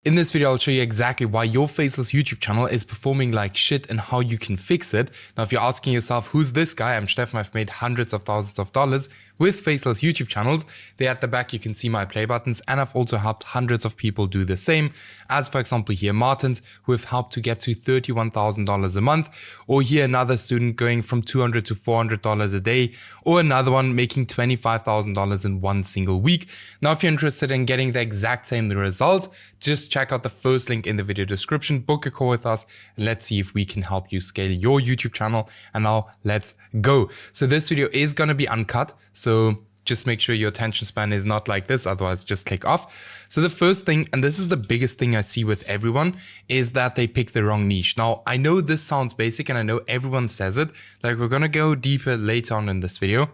In this video, I'll show you exactly why your faceless YouTube channel is performing like shit and how you can fix it. Now, if you're asking yourself, who's this guy? I'm Steffen. I've made hundreds of thousands of dollars with faceless YouTube channels. There at the back, you can see my play buttons, and I've also helped hundreds of people do the same. As for example, here Martins, who have helped to get to $31,000 a month, or here another student going from $200 to $400 a day, or another one making $25,000 in one single week. Now, if you're interested in getting the exact same results, just check out the first link in the video description, book a call with us, and let's see if we can help you scale your YouTube channel. And now let's go. So this video is going to be uncut. So just make sure your attention span is not like this, otherwise just click off. So the first thing, and this is the biggest thing I see with everyone, is that they pick the wrong niche. Now, I know this sounds basic and I know everyone says it, like we're going to go deeper later on in this video,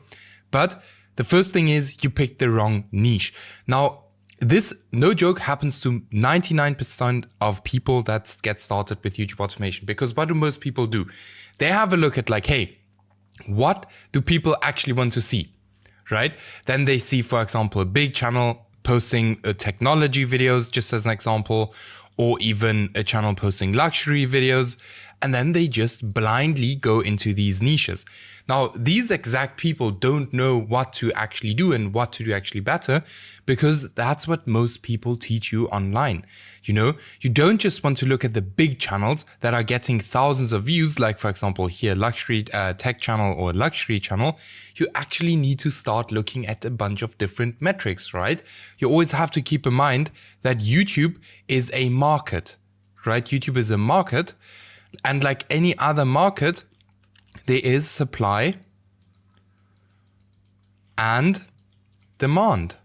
but the first thing is you pick the wrong niche. Now, this, no joke, happens to 99% of people that get started with YouTube automation, because what do most people do? They have a look at like, hey, what do people actually want to see, right? Then they see, for example, a big channel posting technology videos, just as an example, or even a channel posting luxury videos. And then they just blindly go into these niches. Now, these exact people don't know what to actually do and what to do actually better, because that's what most people teach you online. You know, you don't just want to look at the big channels that are getting thousands of views, like for example, here, luxury tech channel or luxury channel. You actually need to start looking at a bunch of different metrics, right? You always have to keep in mind that YouTube is a market, right? YouTube is a market. And like any other market, there is supply and demand,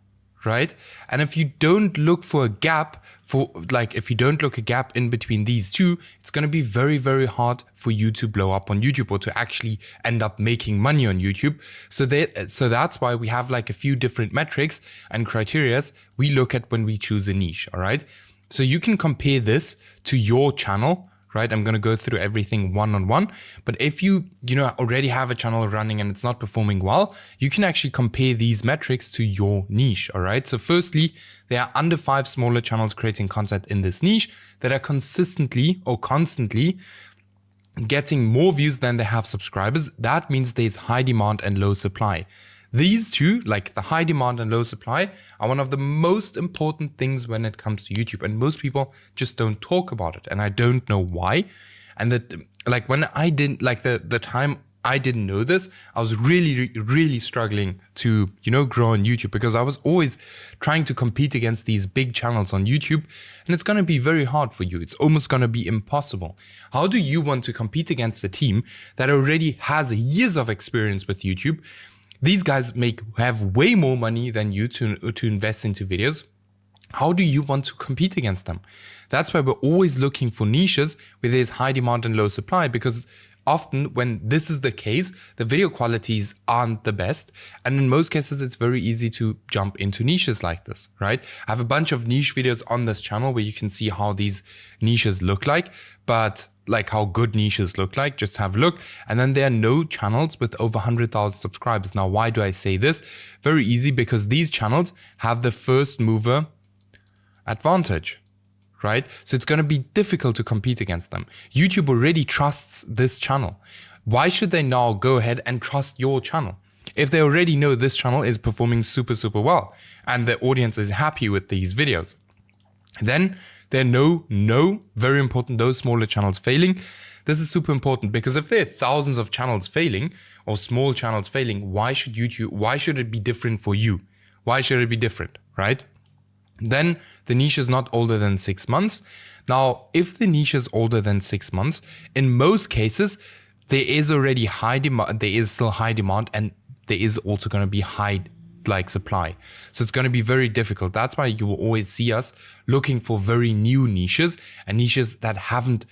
right? And if you don't look for a gap, if you don't look a gap in between these two, it's going to be very, very hard for you to blow up on YouTube or to actually end up making money on YouTube. So that's why we have like a few different metrics and criterias we look at when we choose a niche, all right? So you can compare this to your channel, right? I'm going to go through everything one-on-one, but if you already have a channel running and it's not performing well, you can actually compare these metrics to your niche, all right? So firstly, there are under 5 smaller channels creating content in this niche that are consistently or constantly getting more views than they have subscribers. That means there's high demand and low supply. These two, like the high demand and low supply, are one of the most important things when it comes to YouTube. And most people just don't talk about it. And I don't know why. And that, like when I didn't, like the time I didn't know this, I was really, really struggling to, grow on YouTube, because I was always trying to compete against these big channels on YouTube. And it's going to be very hard for you. It's almost going to be impossible. How do you want to compete against a team that already has years of experience with YouTube? These guys have way more money than you to invest into videos. How do you want to compete against them? That's why we're always looking for niches where there's high demand and low supply, because often when this is the case, the video qualities aren't the best. And in most cases, it's very easy to jump into niches like this, right? I have a bunch of niche videos on this channel where you can see how these niches look like, but like how good niches look like, just have a look. And then there are no channels with over 100,000 subscribers. Now, why do I say this? Very easy, because these channels have the first mover advantage, right? So it's going to be difficult to compete against them. YouTube already trusts this channel. Why should they now go ahead and trust your channel? If they already know this channel is performing super, super well and the audience is happy with these videos, then there are very important, those smaller channels failing. This is super important, because if there are thousands of channels failing or small channels failing, why should it be different for you? Why should it be different, right? Then the niche is not older than 6 months. Now, if the niche is older than 6 months, in most cases, there is already high demand, there is still high demand, and there is also going to be high supply. So it's going to be very difficult. That's why you will always see us looking for very new niches and niches that haven't,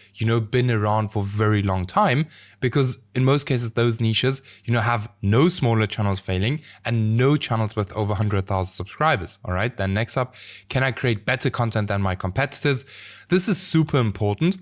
been around for a very long time, because in most cases, those niches, have no smaller channels failing and no channels with over 100,000 subscribers. All right. Then next up, can I create better content than my competitors? This is super important.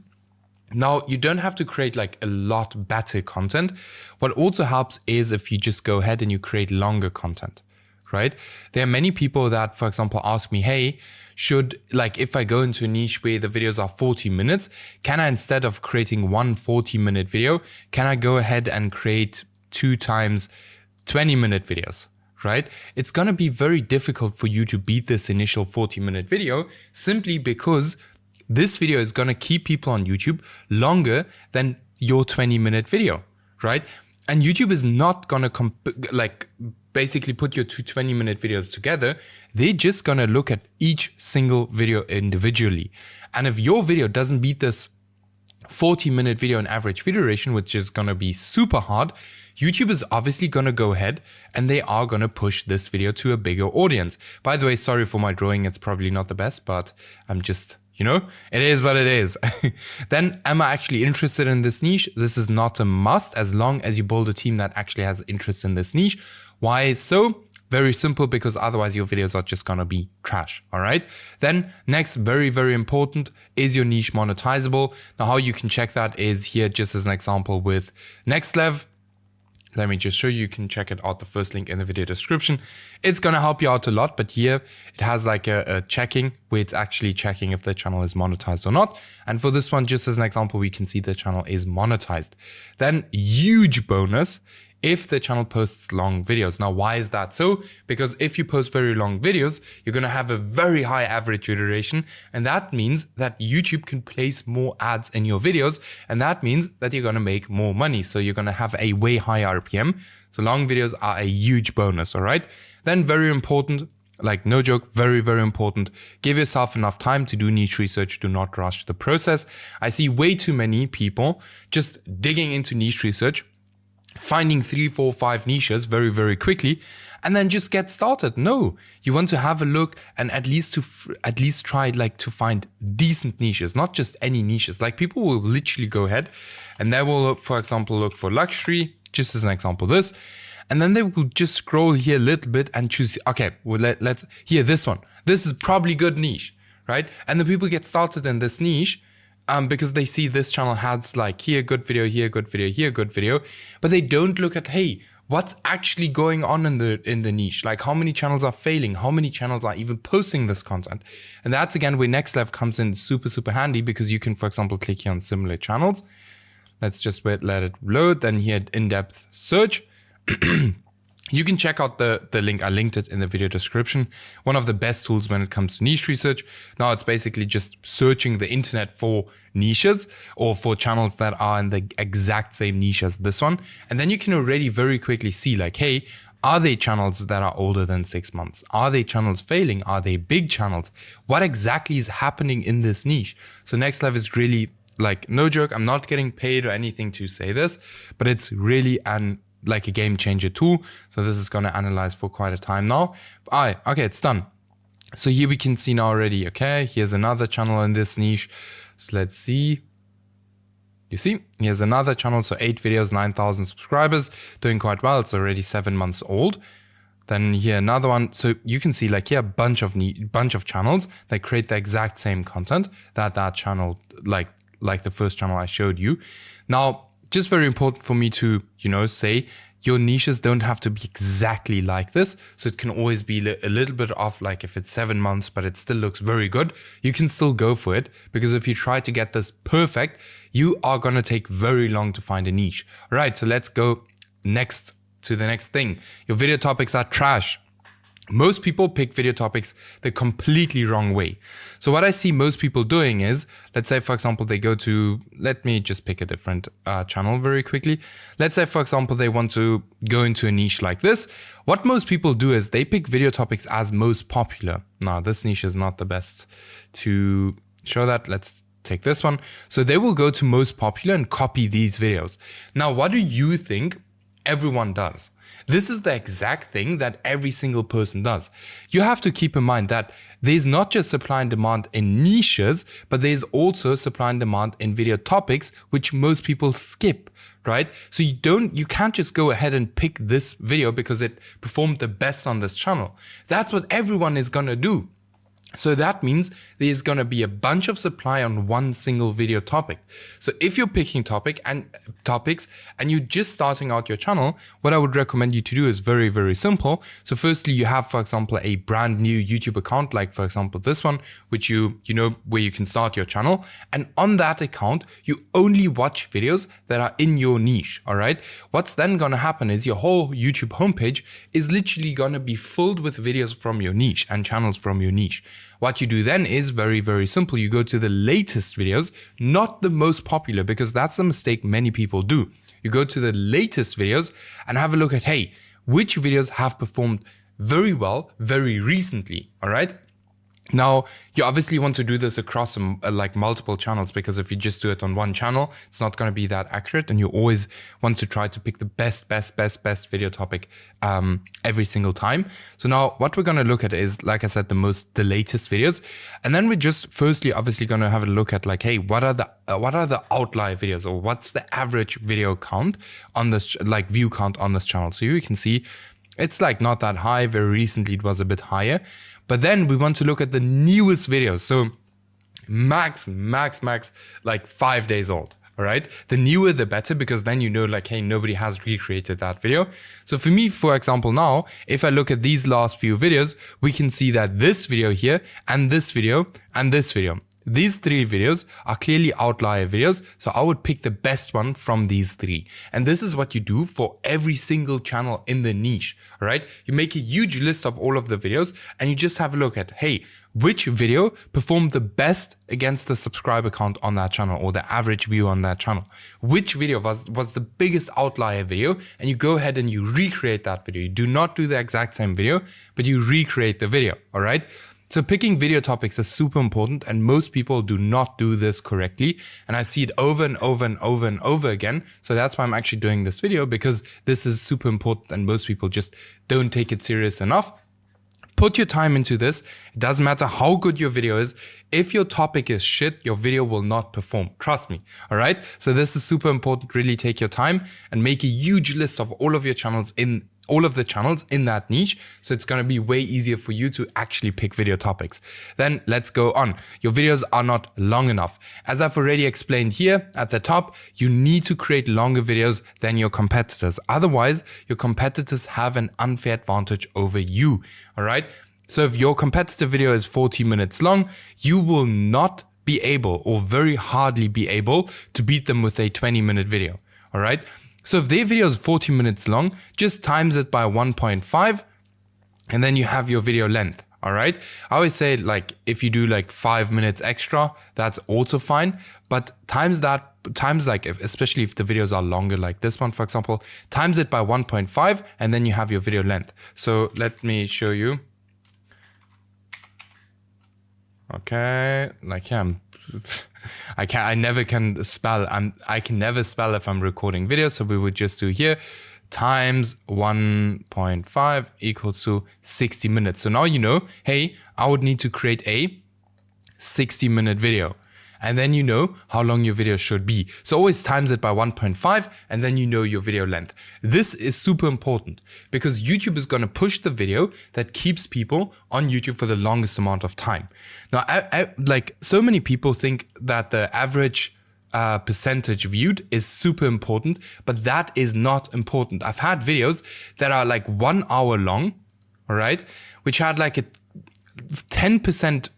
Now, you don't have to create like a lot better content. What also helps is if you just go ahead and you create longer content. right? There are many people that, for example, ask me, hey, should, like, if I go into a niche where the videos are 40 minutes, can I, instead of creating one 40-minute video, can I go ahead and create 2 times 20-minute videos, right? It's going to be very difficult for you to beat this initial 40-minute video simply because this video is going to keep people on YouTube longer than your 20-minute video, right? And YouTube is not going to basically put your 2 20-minute videos together. They're just going to look at each single video individually. And if your video doesn't beat this 40-minute video in average video duration, which is going to be super hard, YouTube is obviously going to go ahead and they are going to push this video to a bigger audience. By the way, sorry for my drawing. It's probably not the best, but I'm just, you know, it is what it is. Then, am I actually interested in this niche? This is not a must as long as you build a team that actually has interest in this niche. Why so? Very simple, because otherwise your videos are just gonna be trash, all right? Then next, very, very important, is your niche monetizable? Now, how you can check that is here, just as an example with ElevenLabs. Let me just show you. You can check it out, the first link in the video description. It's gonna help you out a lot, but here it has like a checking where it's actually checking if the channel is monetized or not. And for this one, just as an example, we can see the channel is monetized. Then huge bonus, if the channel posts long videos. Now, why is that so? Because if you post very long videos, you're going to have a very high average video duration. And that means that YouTube can place more ads in your videos. And that means that you're going to make more money. So you're going to have a way higher RPM. So long videos are a huge bonus. All right. Then very important, like no joke, very, very important. Give yourself enough time to do niche research. Do not rush the process. I see way too many people just digging into niche research, finding 3, 4, 5 niches very, very quickly, and then just get started. No, you want to have a look and at least try like to find decent niches, not just any niches. Like people will literally go ahead and they will look, for example, look for luxury, just as an example, this, and then they will just scroll here a little bit and choose, okay, well, let's here, this one. This is probably good niche, right? And the people get started in this niche because they see this channel has like here good video, here good video, here good video, but they don't look at, hey, what's actually going on in the niche? Like how many channels are failing? How many channels are even posting this content? And that's again where ElevenLabs comes in super, super handy, because you can, for example, click here on similar channels. Let's just wait, let it load. Then here in-depth search. You can check out the link. I linked it in the video description. One of the best tools when it comes to niche research. Now it's basically just searching the internet for niches or for channels that are in the exact same niche as this one. And then you can already very quickly see like, hey, are they channels that are older than 6 months? Are they channels failing? Are they big channels? What exactly is happening in this niche? So ElevenLabs is really, like, no joke, I'm not getting paid or anything to say this, but it's really like a game changer tool. So this is going to analyze for quite a time now. Okay, it's done. So here we can see now already, okay, here's another channel in this niche. So let's see. You see, here's another channel. So 8 videos, 9,000 subscribers, doing quite well. It's already 7 months old. Then here another one. So you can see like here a bunch of channels that create the exact same content that channel, like the first channel I showed you. Now, just very important for me to, say your niches don't have to be exactly like this. So it can always be a little bit off, like if it's 7 months, but it still looks very good, you can still go for it. Because if you try to get this perfect, you are going to take very long to find a niche. All right, so let's go next to the next thing. Your video topics are trash. Most people pick video topics the completely wrong way. So what I see most people doing is, let's say, for example, they go to, let me just pick a different channel very quickly. Let's say, for example, they want to go into a niche like this. What most people do is they pick video topics as most popular. Now, this niche is not the best to show that. Let's take this one. So they will go to most popular and copy these videos. Now, what do you think everyone does? This is the exact thing that every single person does. You have to keep in mind that there's not just supply and demand in niches, but there's also supply and demand in video topics, which most people skip, right? So you can't just go ahead and pick this video because it performed the best on this channel. That's what everyone is gonna do. So that means there's going to be a bunch of supply on one single video topic. So if you're picking topics and you're just starting out your channel, what I would recommend you to do is very, very simple. So firstly, you have, for example, a brand new YouTube account, like for example, this one, which you know, where you can start your channel. And on that account, you only watch videos that are in your niche. All right. What's then going to happen is your whole YouTube homepage is literally going to be filled with videos from your niche and channels from your niche. What you do then is very, very simple. You go to the latest videos, not the most popular, because that's a mistake many people do. You go to the latest videos and have a look at, hey, which videos have performed very well very recently, all right? Now, you obviously want to do this across like multiple channels, because if you just do it on one channel, it's not going to be that accurate. And you always want to try to pick the best video topic every single time. So now what we're going to look at is, like I said, the latest videos. And then we're just firstly, obviously going to have a look at like, hey, what are the outlier videos, or what's the average video count on this, like view count on this channel? So you can see it's like not that high. Very recently, it was a bit higher. But then we want to look at the newest videos. So max, like 5 days old. All right. The newer, the better, because then you know, like, hey, nobody has recreated that video. So for me, for example, now, if I look at these last few videos, we can see that this video here and this video and this video, these three videos are clearly outlier videos. So I would pick the best one from these three. And this is what you do for every single channel in the niche, right? You make a huge list of all of the videos and you just have a look at, hey, which video performed the best against the subscriber count on that channel, or the average view on that channel? Which video was the biggest outlier video? And you go ahead and you recreate that video. You do not do the exact same video, but you recreate the video, all right? So picking video topics is super important, and most people do not do this correctly. And I see it over and over again. So that's why I'm actually doing this video, because this is super important and most people just don't take it serious enough. Put your time into this. It doesn't matter how good your video is. If your topic is shit, your video will not perform. Trust me. All right. So this is super important. Really take your time and make a huge list of all of your channels in that niche. So it's going to be way easier for you to actually pick video topics. Then let's go on. Your videos are not long enough. As I've already explained here at the top, you need to create longer videos than your competitors. Otherwise, your competitors have an unfair advantage over you. All right. So if your competitor video is 40 minutes long, you will not be able, or very hardly be able, to beat them with a 20-minute video. All right. So if their video is 40 minutes long, just times it by 1.5 and then you have your video length. All right. I always say, like, if you do like 5 minutes extra, that's also fine. But times like, especially if the videos are longer, like this one, for example, times it by 1.5 and then you have your video length. So let me show you. Okay. Like, yeah, I never can spell. I can never spell if I'm recording video. So we would just do here times 1.5 equals to 60 minutes. So now you know, hey, I would need to create a 60-minute video. And then you know how long your video should be. So always times it by 1.5 and then you know your video length. This is super important because YouTube is going to push the video that keeps people on YouTube for the longest amount of time. Now, like, so many people think that the average percentage viewed is super important, but that is not important. I've had videos that are like 1 hour long, all right, which had like a 10%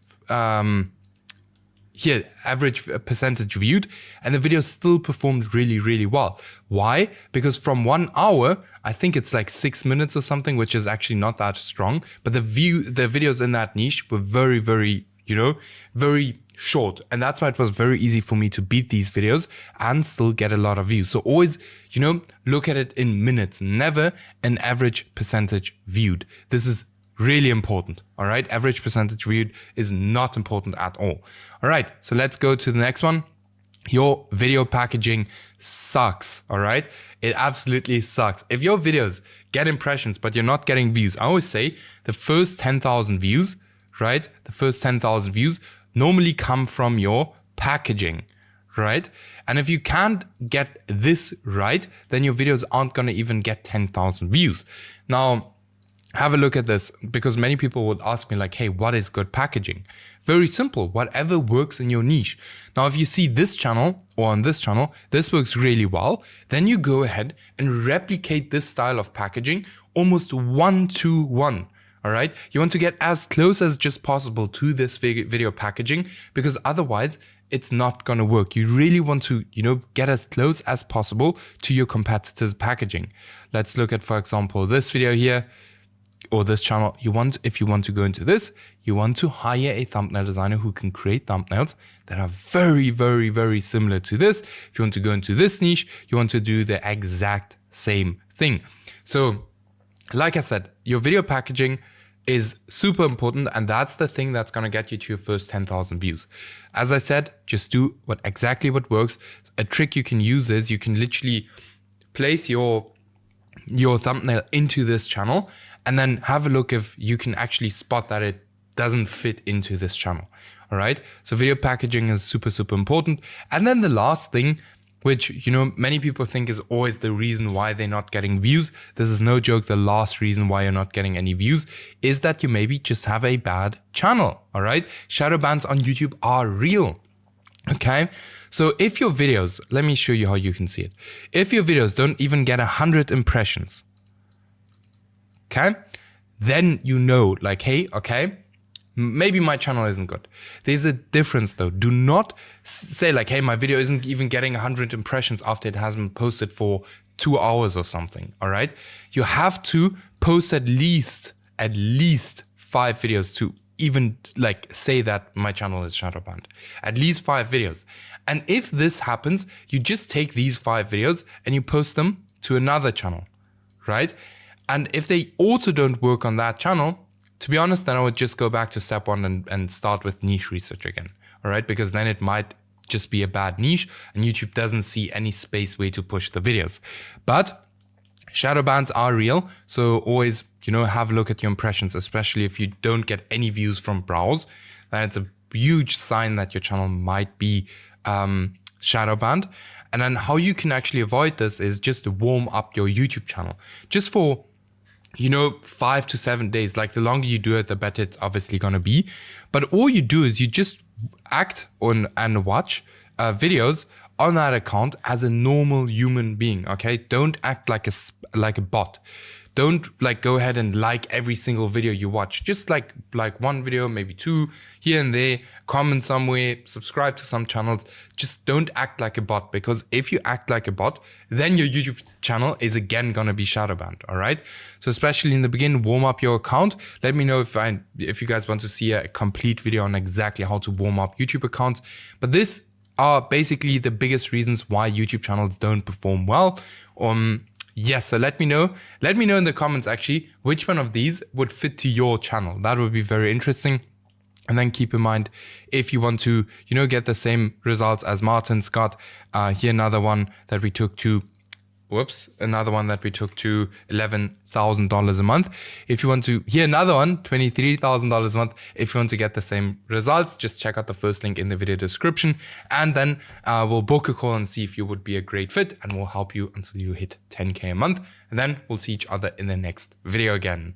here, average percentage viewed, and the video still performed really, really well. Why? Because from 1 hour, I think it's like 6 minutes or something, which is actually not that strong. But the videos in that niche were very, very, very short. And that's why it was very easy for me to beat these videos and still get a lot of views. So always, look at it in minutes, never an average percentage viewed. This is really important. All right. Average percentage viewed is not important at all. All right. So let's go to the next one. Your video packaging sucks. All right. It absolutely sucks. If your videos get impressions, but you're not getting views, I always say the first 10,000 views, right? The first 10,000 views normally come from your packaging, right? And if you can't get this right, then your videos aren't going to even get 10,000 views. Now, have a look at this, because many people would ask me like, hey, what is good packaging? Very simple, whatever works in your niche. Now, if you see this channel or on this channel, this works really well, then you go ahead and replicate this style of packaging almost 1-to-1. All right. You want to get as close as just possible to this video packaging, because otherwise it's not going to work. You really want to, get as close as possible to your competitors' packaging. Let's look at, for example, this video here. Or this channel. If you want to go into this, you want to hire a thumbnail designer who can create thumbnails that are very, very, very similar to this. If you want to go into this niche, you want to do the exact same thing. So, like I said, your video packaging is super important, and that's the thing that's going to get you to your first 10,000 views. As I said, just do exactly what works. A trick you can use is you can literally place your thumbnail into this channel, and then have a look if you can actually spot that it doesn't fit into this channel. All right. So video packaging is super, super important. And then the last thing, which, many people think is always the reason why they're not getting views. This is no joke. The last reason why you're not getting any views is that you maybe just have a bad channel. All right. Shadow bans on YouTube are real. Okay. So if your videos, let me show you how you can see it. If your videos don't even get 100 impressions, okay, then like, hey, okay, maybe my channel isn't good. There's a difference though. Do not say like, hey, my video isn't even getting 100 impressions after it has been posted for 2 hours or something. All right. You have to post at least 5 videos to even like say that my channel is shadow banned. At least 5 videos. And if this happens, you just take these 5 videos and you post them to another channel, right? And if they also don't work on that channel, to be honest, then I would just go back to step 1 and start with niche research again. All right. Because then it might just be a bad niche and YouTube doesn't see any space way to push the videos. But shadow bans are real. So always, have a look at your impressions, especially if you don't get any views from browse. Then it's a huge sign that your channel might be shadow banned. And then how you can actually avoid this is just to warm up your YouTube channel. Just for 5 to 7 days. Like the longer you do it, the better it's obviously going to be. But all you do is you just act on and watch videos on that account as a normal human being. Okay. Don't act like a bot. Don't like go ahead and like every single video you watch. Just like one video, maybe 2 here and there, comment somewhere, subscribe to some channels. Just don't act like a bot, because if you act like a bot, then your YouTube channel is again going to be shadow banned. All right. So especially in the beginning, warm up your account. Let me know if you guys want to see a complete video on exactly how to warm up YouTube accounts. But this are basically the biggest reasons why YouTube channels don't perform well. Yes, so let me know in the comments actually which one of these would fit to your channel. That would be very interesting. And then keep in mind, if you want to, get the same results as Martin Scott, here another one that we took to $11,000 a month. If you want to hear another one, $23,000 a month. If you want to get the same results, just check out the first link in the video description. And then we'll book a call and see if you would be a great fit, and we'll help you until you hit 10K a month. And then we'll see each other in the next video again.